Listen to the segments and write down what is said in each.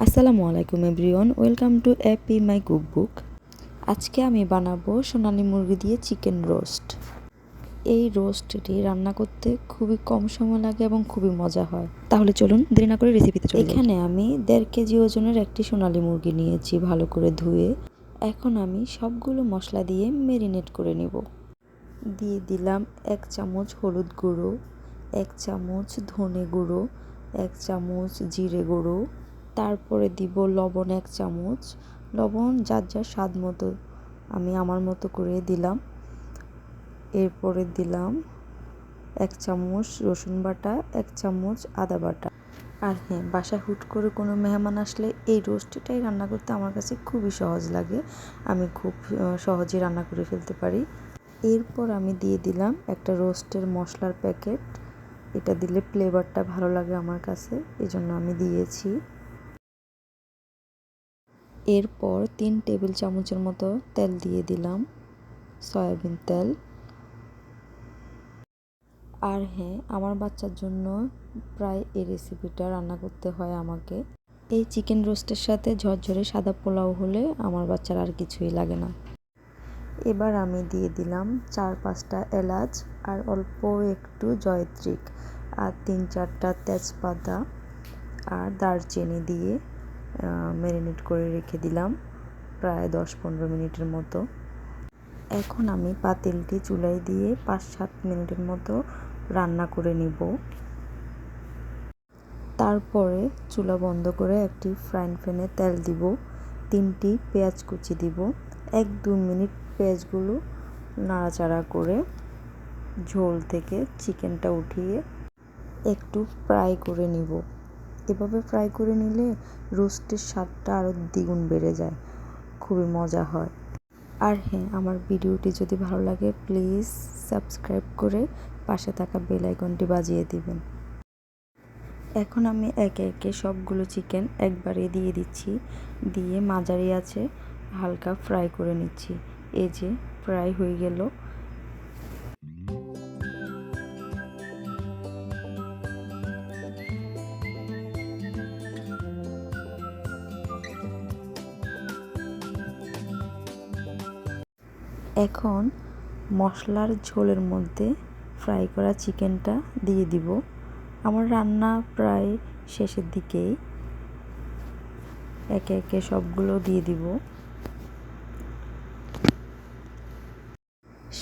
আসসালামু আলাইকুম everyone, welcome to AP my cookbook. আজকে আমি বানাবো সোনালী মুরগি দিয়ে চিকেন রোস্ট। এই রোস্টটি রান্না করতে খুবই কম সময় লাগে এবং খুবই মজা হয়। তাহলে চলুন দেরি না করে রেসিপিতে চলে যাই। এখানে আমি 1.5 কেজি ওজনের একটি সোনালী মুরগি নিয়েছি ভালো করে ধুয়ে। এখন আমি সবগুলো মশলা দিয়ে ম্যারিনেট করে নেব। দিয়ে দিলাম 1 চামচ হলুদ গুঁড়ো, 1 চামচ ধনে গুঁড়ো, 1 চামচ জিরে গুঁড়ো, তারপরে দিব লবণ 1 চামচ। লবণ যার যার স্বাদ মতো, আমি আমার মতো করে দিলাম। এরপরে দিলাম 1 চামচ রসুন বাটা, 1 চামচ আদা বাটা। আর হ্যাঁ, বাসায় হুট করে কোনো মেহমান আসলে এই রোস্টটাই রান্না করতে আমার কাছে খুবই সহজ লাগে। আমি খুব সহজেই রান্না করে ফেলতে পারি। এরপর আমি দিয়ে দিলাম একটা রোস্টের মশলার প্যাকেট। এটা দিলে ফ্লেভারটা ভালো লাগে আমার কাছে, এজন্য আমি দিয়েছি। এরপর 3 টেবিল চামচের মতো তেল দিয়ে দিলাম, সয়াবিন তেল। আর হ্যাঁ, আমার বাচ্চার জন্য প্রায় এই রেসিপিটা রান্না করতে হয় আমাকে। এই চিকেন রোস্টের সাথে ঝরঝরে সাদা পোলাও হলে আমার বাচ্চার আর কিছুই লাগে না। এবার আমি দিয়ে দিলাম 4-5টা এলাচ আর অল্প একটু জয়ত্রী আর 3-4টা তেজপাতা আর দারচিনি দিয়ে ম্যারিনেট করে রেখে দিলাম প্রায় 10-15 মিনিটের মতো। এখন আমি পাতিলটি চুলায় দিয়ে 5-7 মিনিটের মতো রান্না করে নিব। তারপরে চুলা বন্ধ করে একটি ফ্রাইং প্যানে তেল দিব, 3টি পেঁয়াজ কুচি দিব। 1-2 মিনিট পেঁয়াজগুলো নাড়াচাড়া করে ঝোল থেকে চিকেনটা উঠিয়ে একটু ফ্রাই করে নিব। এভাবে ফ্রাই করে নিলে রোস্টের স্বাদটা আরও দ্বিগুণ বেড়ে যায়, খুবই মজা হয়। আর হ্যাঁ, আমার ভিডিওটি যদি ভালো লাগে প্লিজ সাবস্ক্রাইব করে পাশে থাকা বেল আইকনটি বাজিয়ে দিবেন। এখন আমি একে একে সবগুলো চিকেন একবারে দিয়ে দিচ্ছি, দিয়ে মাঝারি আছে হালকা ফ্রাই করে নিচ্ছি। এই যে ফ্রাই হয়ে গেল। এখন মশলার ঝোলের মধ্যে ফ্রাই করা চিকেনটা দিয়ে দিব। আমার রান্না প্রায় শেষের দিকেই। একে একে সবগুলো দিয়ে দিব,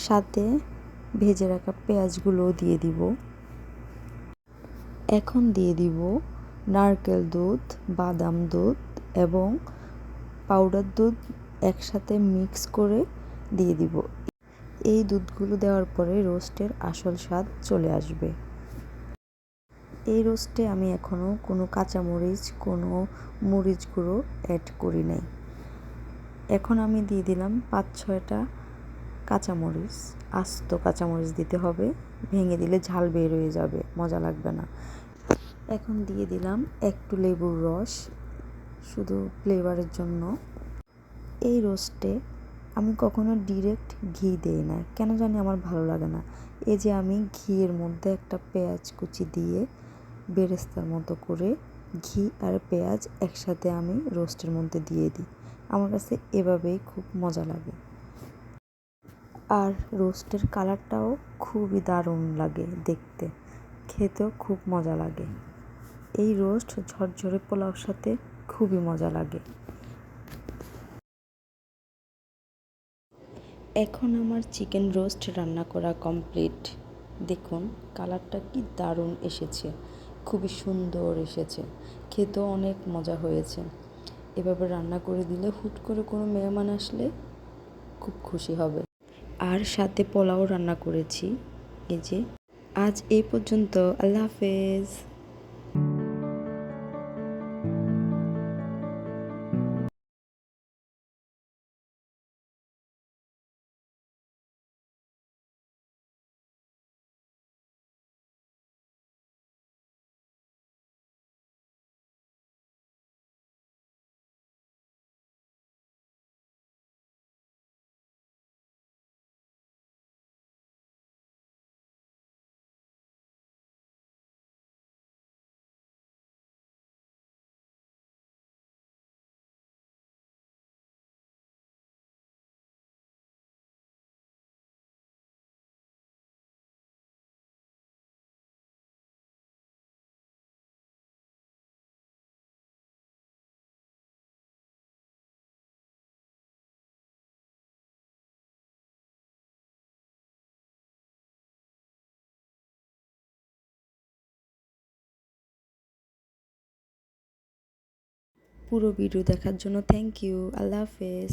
সাথে ভেজে রাখা পেঁয়াজগুলোও দিয়ে দিব। এখন দিয়ে দিব নারকেল দুধ, বাদাম দুধ এবং পাউডার দুধ একসাথে মিক্স করে দিয়ে দিব। এই দুধগুলো দেওয়ার পরে রোস্টের আসল স্বাদ চলে আসবে। এই রোস্টে আমি এখনও কোনো কাঁচামরিচ, কোনো মরিচ গুঁড়ো অ্যাড করি নাই। এখন আমি দিয়ে দিলাম 5-6টা কাঁচামরিচ, আস্ত কাঁচামরিচ দিতে হবে, ভেঙে দিলে ঝাল বের হয়ে যাবে, মজা লাগবে না। এখন দিয়ে দিলাম একটু লেবুর রস, শুধু ফ্লেভারের জন্য। এই রোস্টে আমি কখনো ডিরেক্ট ঘি দেই না, কেন জানি আমার ভালো লাগে না। এই যে আমি ঘিয়ের মধ্যে একটা পেঁয়াজ কুচি দিয়ে বেরেস্তার মতো করে ঘি আর পেঁয়াজ একসাথে আমি রোস্টের মধ্যে দিয়ে দিই। আমার কাছে এভাবেই খুব মজা লাগে। আর রোস্টের কালারটাও খুবই দারুণ লাগে দেখতে, খেতেও খুব মজা লাগে। এই রোস্ট ঝরঝরে পোলাওর সাথে খুবই মজা লাগে। এখন আমার চিকেন রোস্ট রান্না করা কমপ্লিট। দেখুন কালারটা কি দারুণ এসেছে, খুবই সুন্দর এসেছে, খেতেও অনেক মজা হয়েছে। এভাবে রান্না করে দিলে হুট করে কোনো মেহমান আসলে খুব খুশি হবে। আর সাথে পোলাও রান্না করেছি। এই যে আজ এই পর্যন্ত, আল্লাহ হাফেজ। পুরো ভিডিও দেখার জন্য থ্যাংক ইউ। আল্লাহ হাফেজ।